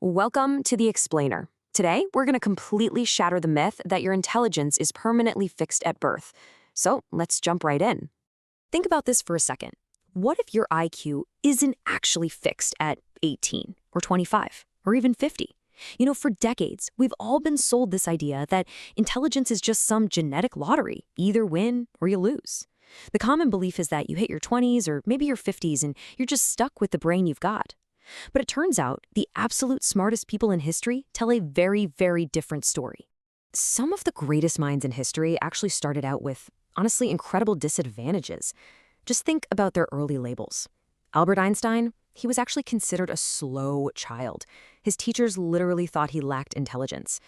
Welcome to The Explainer. Today, we're going to completely shatter the myth that your intelligence is permanently fixed at birth. So let's jump right in. Think about this for a second. What if your IQ isn't actually fixed at 18 or 25 or even 50? For decades, we've all been sold this idea that intelligence is just some genetic lottery. Either win or you lose. The common belief is that you hit your 20s or maybe your 50s and you're just stuck with the brain you've got. But it turns out the absolute smartest people in history tell a very, very different story. Some of the greatest minds in history actually started out with, honestly, incredible disadvantages. Just think about their early labels. Albert Einstein, he was actually considered a slow child. His teachers literally thought he lacked intelligence.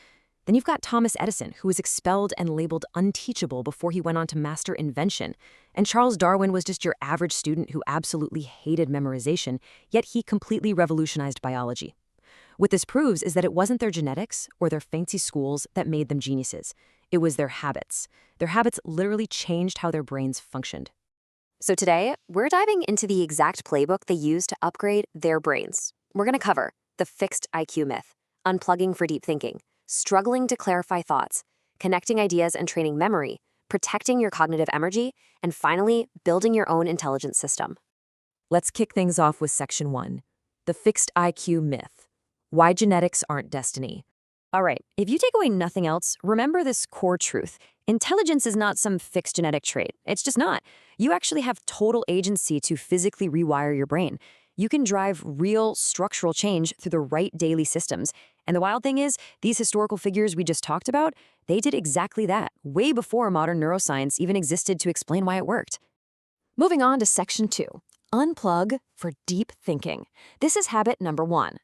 Then you've got Thomas Edison, who was expelled and labeled unteachable before he went on to master invention. And Charles Darwin was just your average student who absolutely hated memorization, yet he completely revolutionized biology. What this proves is that it wasn't their genetics or their fancy schools that made them geniuses. It was their habits. Their habits literally changed how their brains functioned. So today, we're diving into the exact playbook they use to upgrade their brains. We're going to cover the fixed IQ myth, unplugging for deep thinking, struggling to clarify thoughts, connecting ideas and training memory, protecting your cognitive energy, and finally, building your own intelligence system. Let's kick things off with Section 1, the fixed IQ myth. Why genetics aren't destiny. All right, if you take away nothing else, remember this core truth. Intelligence is not some fixed genetic trait. It's just not. You actually have total agency to physically rewire your brain. You can drive real structural change through the right daily systems. And the wild thing is, these historical figures we just talked about, they did exactly that, way before modern neuroscience even existed to explain why it worked. Moving on to Section 2, unplug for deep thinking. This is habit number 1.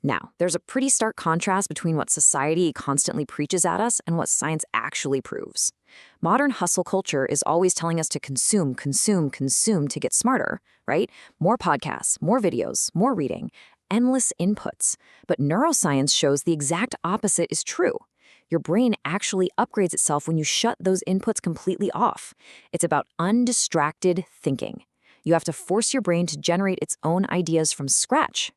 Now, there's a pretty stark contrast between what society constantly preaches at us and what science actually proves. Modern hustle culture is always telling us to consume to get smarter, right? More podcasts, more videos, more reading, endless inputs. But neuroscience shows the exact opposite is true. Your brain actually upgrades itself when you shut those inputs completely off. It's about undistracted thinking. You have to force your brain to generate its own ideas from scratch.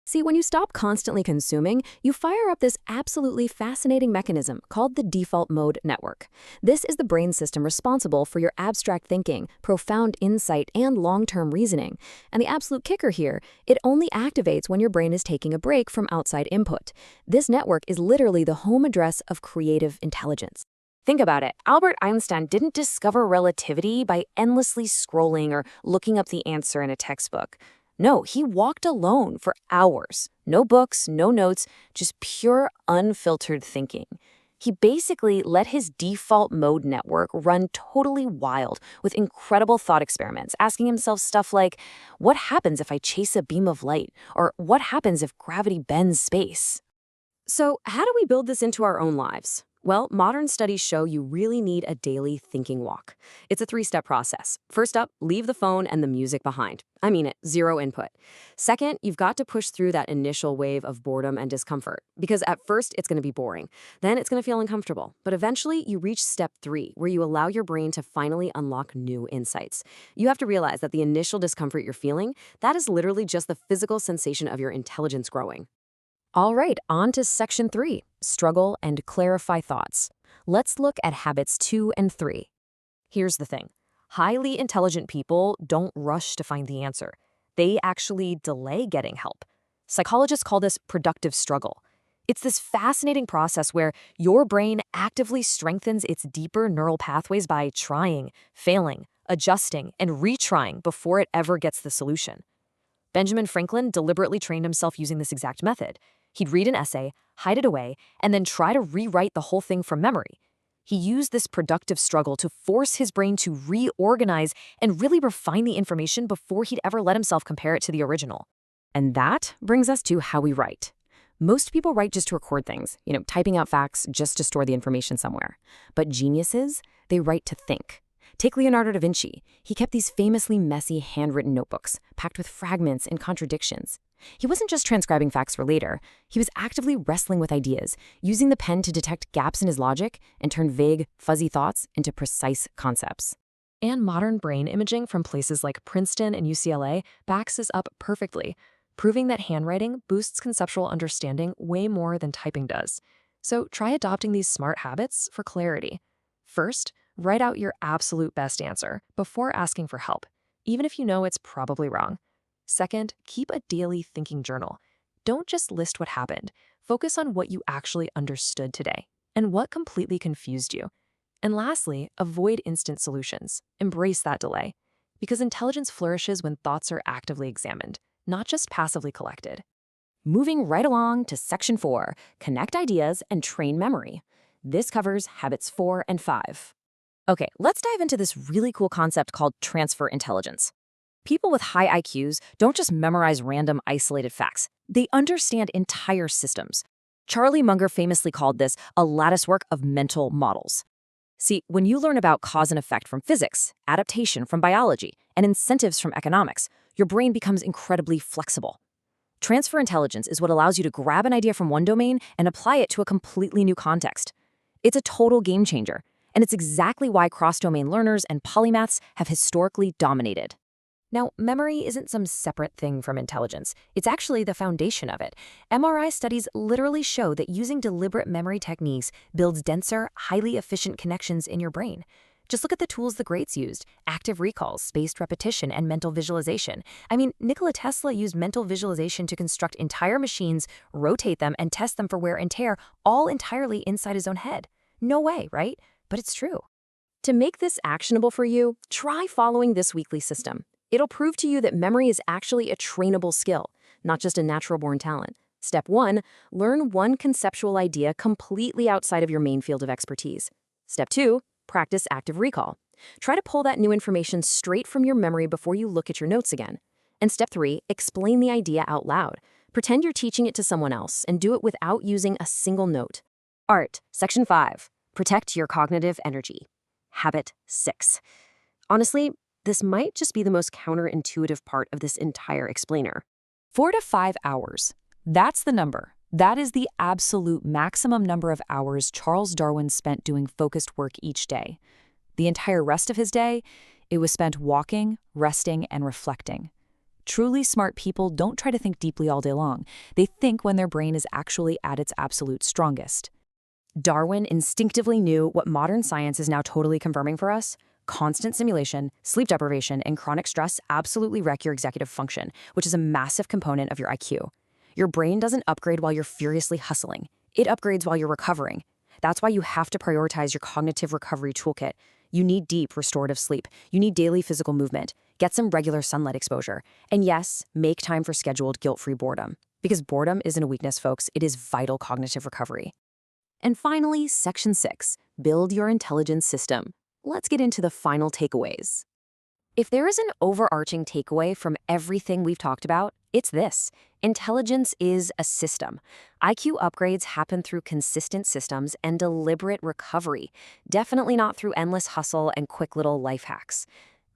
See, when you stop constantly consuming, you fire up this absolutely fascinating mechanism called the default mode network. This is the brain system responsible for your abstract thinking, profound insight, and long-term reasoning. And the absolute kicker here, it only activates when your brain is taking a break from outside input. This network is literally the home address of creative intelligence. Think about it. Albert Einstein didn't discover relativity by endlessly scrolling or looking up the answer in a textbook. No, he walked alone for hours. No books, no notes, just pure, unfiltered thinking. He basically let his default mode network run totally wild with incredible thought experiments, asking himself stuff like, what happens if I chase a beam of light? Or what happens if gravity bends space? So how do we build this into our own lives? Well, modern studies show you really need a daily thinking walk. It's a 3-step process. First up, leave the phone and the music behind. I mean it, 0 input. Second, you've got to push through that initial wave of boredom and discomfort, because at first it's going to be boring. Then it's going to feel uncomfortable. But eventually you reach step 3, where you allow your brain to finally unlock new insights. You have to realize that the initial discomfort you're feeling, that is literally just the physical sensation of your intelligence growing. All right, on to Section 3, struggle and clarify thoughts. Let's look at habits 2 and 3. Here's the thing. Highly intelligent people don't rush to find the answer. They actually delay getting help. Psychologists call this productive struggle. It's this fascinating process where your brain actively strengthens its deeper neural pathways by trying, failing, adjusting, and retrying before it ever gets the solution. Benjamin Franklin deliberately trained himself using this exact method. He'd read an essay, hide it away, and then try to rewrite the whole thing from memory. He used this productive struggle to force his brain to reorganize and really refine the information before he'd ever let himself compare it to the original. And that brings us to how we write. Most people write just to record things, typing out facts just to store the information somewhere. But geniuses, they write to think. Take Leonardo da Vinci. He kept these famously messy handwritten notebooks, packed with fragments and contradictions. He wasn't just transcribing facts for later. He was actively wrestling with ideas, using the pen to detect gaps in his logic and turn vague, fuzzy thoughts into precise concepts. And modern brain imaging from places like Princeton and UCLA backs this up perfectly. proving that handwriting boosts conceptual understanding way more than typing does. So try adopting these smart habits for clarity. First, write out your absolute best answer before asking for help, even if you know it's probably wrong. Second, keep a daily thinking journal. Don't just list what happened. Focus on what you actually understood today and what completely confused you. And lastly, avoid instant solutions. Embrace that delay. Because intelligence flourishes when thoughts are actively examined, not just passively collected. Moving right along to Section 4, Connect Ideas and Train Memory. This covers Habits 4 and 5. Okay, let's dive into this really cool concept called transfer intelligence. People with high IQs don't just memorize random isolated facts. They understand entire systems. Charlie Munger famously called this a latticework of mental models. See, when you learn about cause and effect from physics, adaptation from biology, and incentives from economics, your brain becomes incredibly flexible. Transfer intelligence is what allows you to grab an idea from one domain and apply it to a completely new context. It's a total game changer, and it's exactly why cross-domain learners and polymaths have historically dominated. Now, memory isn't some separate thing from intelligence. It's actually the foundation of it. MRI studies literally show that using deliberate memory techniques builds denser, highly efficient connections in your brain. Just look at the tools the greats used: active recall, spaced repetition, and mental visualization. I mean, Nikola Tesla used mental visualization to construct entire machines, rotate them, and test them for wear and tear, all entirely inside his own head. No way, right? But it's true. To make this actionable for you, try following this weekly system. It'll prove to you that memory is actually a trainable skill, not just a natural-born talent. Step 1, learn one conceptual idea completely outside of your main field of expertise. Step 2, practice active recall. Try to pull that new information straight from your memory before you look at your notes again. And Step 3, explain the idea out loud. Pretend you're teaching it to someone else and do it without using a single note. Art, Section 5, protect your cognitive energy. Habit 6. Honestly, this might just be the most counterintuitive part of this entire explainer. 4 to 5 hours. That's the number. That is the absolute maximum number of hours Charles Darwin spent doing focused work each day. The entire rest of his day, it was spent walking, resting, and reflecting. Truly smart people don't try to think deeply all day long. They think when their brain is actually at its absolute strongest. Darwin instinctively knew what modern science is now totally confirming for us. Constant stimulation, sleep deprivation, and chronic stress absolutely wreck your executive function, which is a massive component of your IQ. Your brain doesn't upgrade while you're furiously hustling. It upgrades while you're recovering. That's why you have to prioritize your cognitive recovery toolkit. You need deep, restorative sleep. You need daily physical movement. Get some regular sunlight exposure. And yes, make time for scheduled, guilt-free boredom. Because boredom isn't a weakness, folks. It is vital cognitive recovery. And finally, Section 6, build your intelligence system. Let's get into the final takeaways. If there is an overarching takeaway from everything we've talked about, it's this: intelligence is a system. IQ upgrades happen through consistent systems and deliberate recovery, definitely not through endless hustle and quick little life hacks.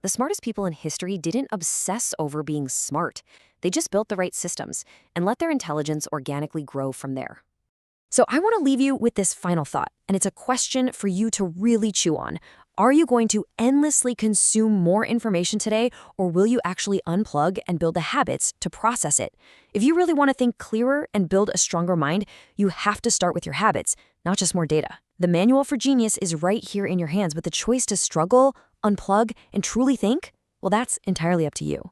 The smartest people in history didn't obsess over being smart. They just built the right systems and let their intelligence organically grow from there. So I want to leave you with this final thought, and it's a question for you to really chew on. Are you going to endlessly consume more information today, or will you actually unplug and build the habits to process it? If you really want to think clearer and build a stronger mind, you have to start with your habits, not just more data. The manual for genius is right here in your hands, but the choice to struggle, unplug, and truly think, well, that's entirely up to you.